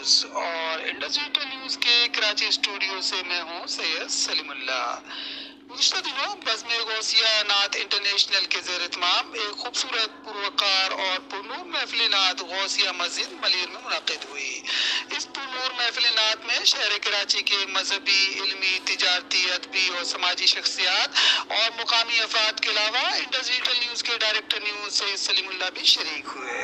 News और Indus digital news के Karachi studio से मैं हूं सैयद सलीमुल्लाह। गुज़िश्ता दिनों बज़्म गौसिया नात इंटरनेशनल के ज़ेर इत्माम एक खूबसूरत पुरवकार और पुरनूर महफिल नात गौसिया मस्जिद मलीर में मुनक़िद हुई। इस पुरनूर महफिल नात में शहर कराची के मजहबी, इल्मी, तिजारती, अदबी और समाजी शख्सियात और मुकामी अफराद के अलावा इंडस डिजिटल न्यूज़ के डायरेक्टर न्यूज़ सैयद सलीमुल्लाह भी शरीक हुए।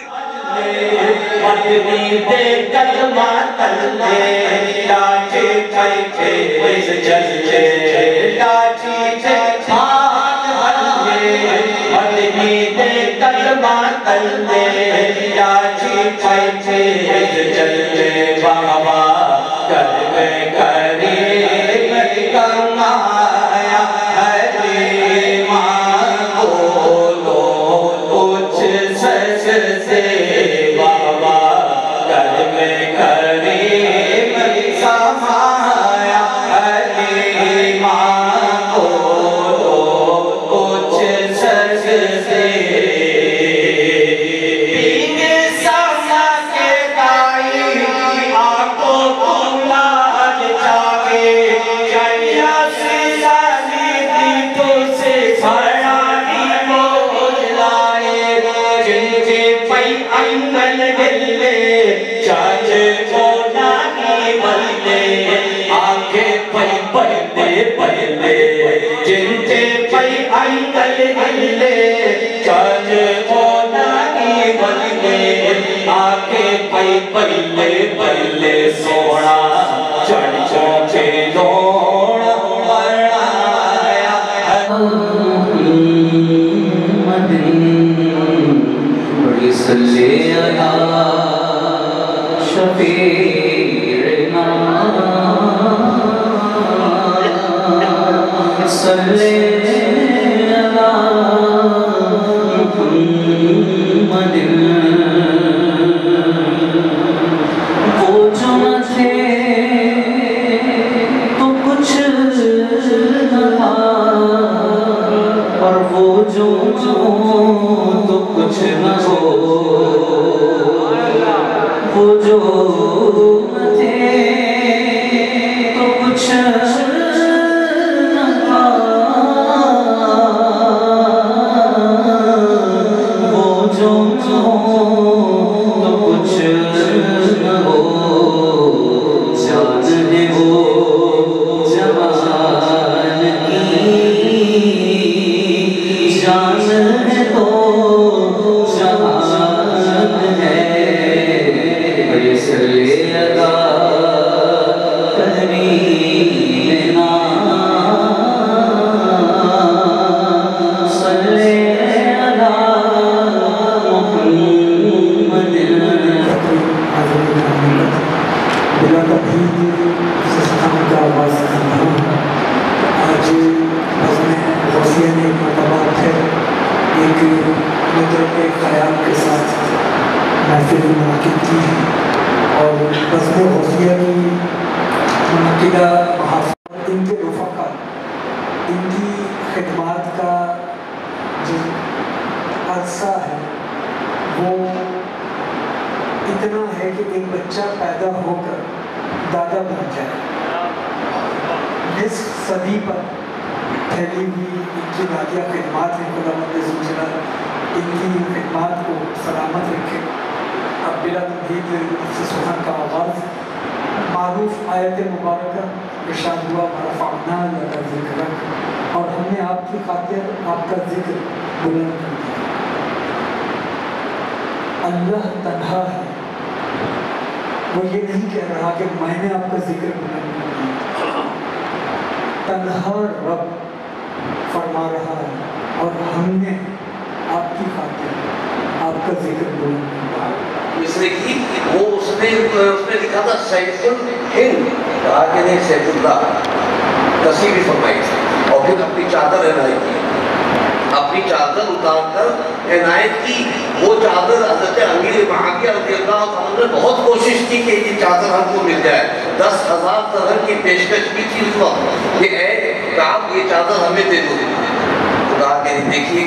देखिए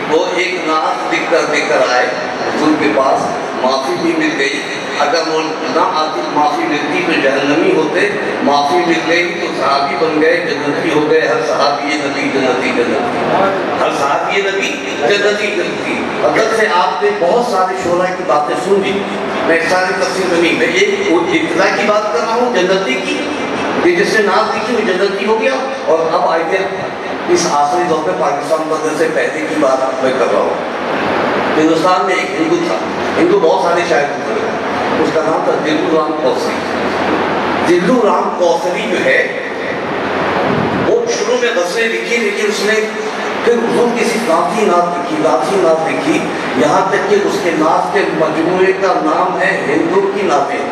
वो एक नाज दिख कर आए, उनके पास माफी भी मिल गई। अगर वो ना आती माफ़ी मिलती तो जहन्नमी होते, माफ़ी मिल गई तो सहाबी बन गए, जन्नती हो गए। हर सहाबी नबी जन्नती जन्नती, हर सहाबी नबी जन्नती जन्नती। अगर से आपने बहुत सारे शोरा की बातें सुन ली, मैं सारी तफसीर में नहीं, मैं एक इब्तिदा की बात कर रहा हूँ जन्नती की, कि जिससे नाम लिखी वो जन्नती हो गया। और अब आइए इस आखिरी दौर में पाकिस्तान बनने से पहले की बात मैं कर रहा हूँ। हिंदुस्तान में एक हिंदू था, हिंदू बहुत सारे शायर गुजरे, उसका नाम था दिल्लू राम कौसरी। दिल्लू राम कौसरी जो है वो शुरू में गज़लें लिखी, लेकिन उसने फिर हुजूर की सिर्फ नाती नात लिखी, नाती नात लिखी, यहाँ तक कि उसके नात के मजमूए का नाम है हिंदू की नातें।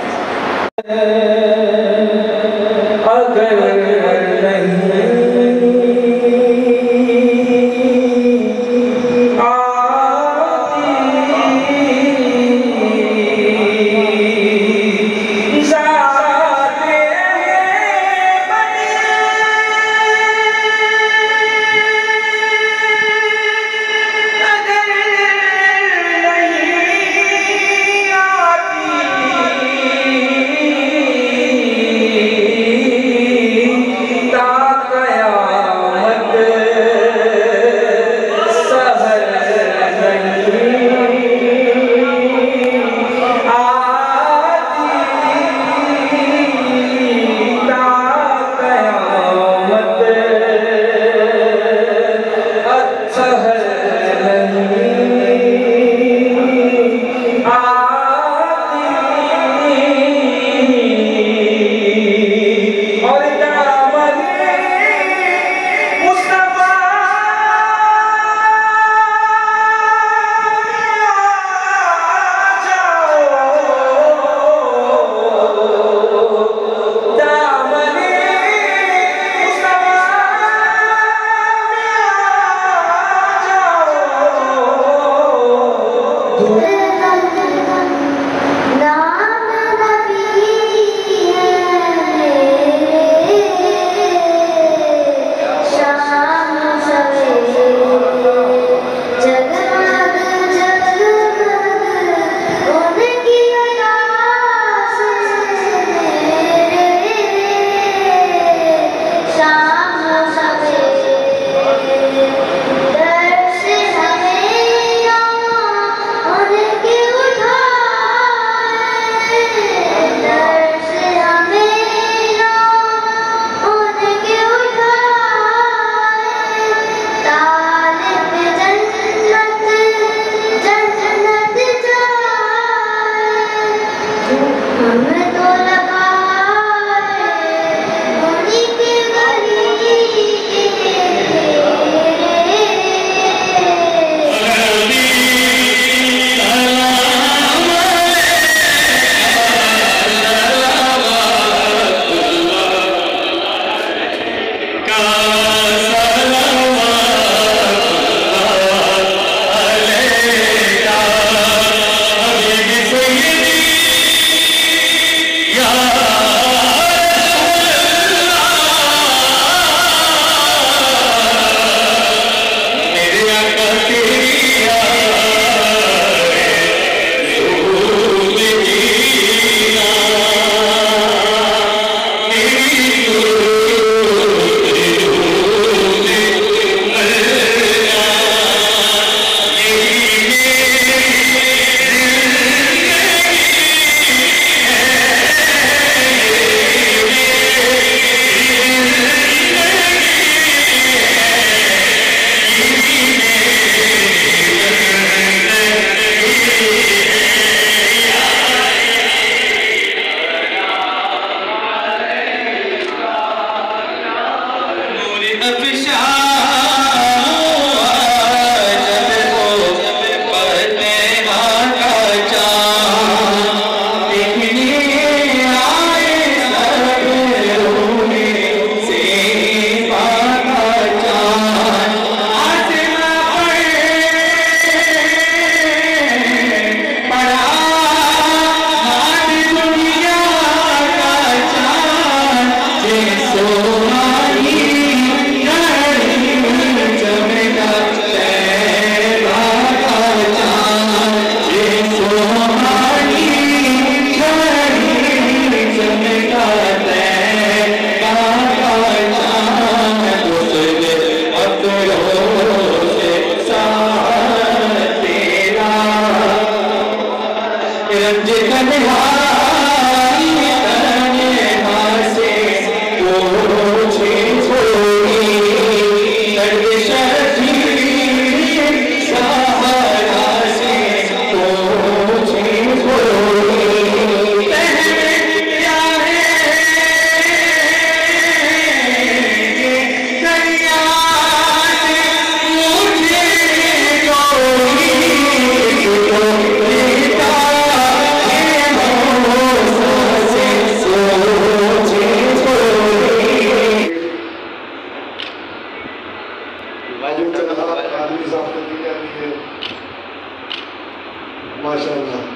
माशाअल्लाह।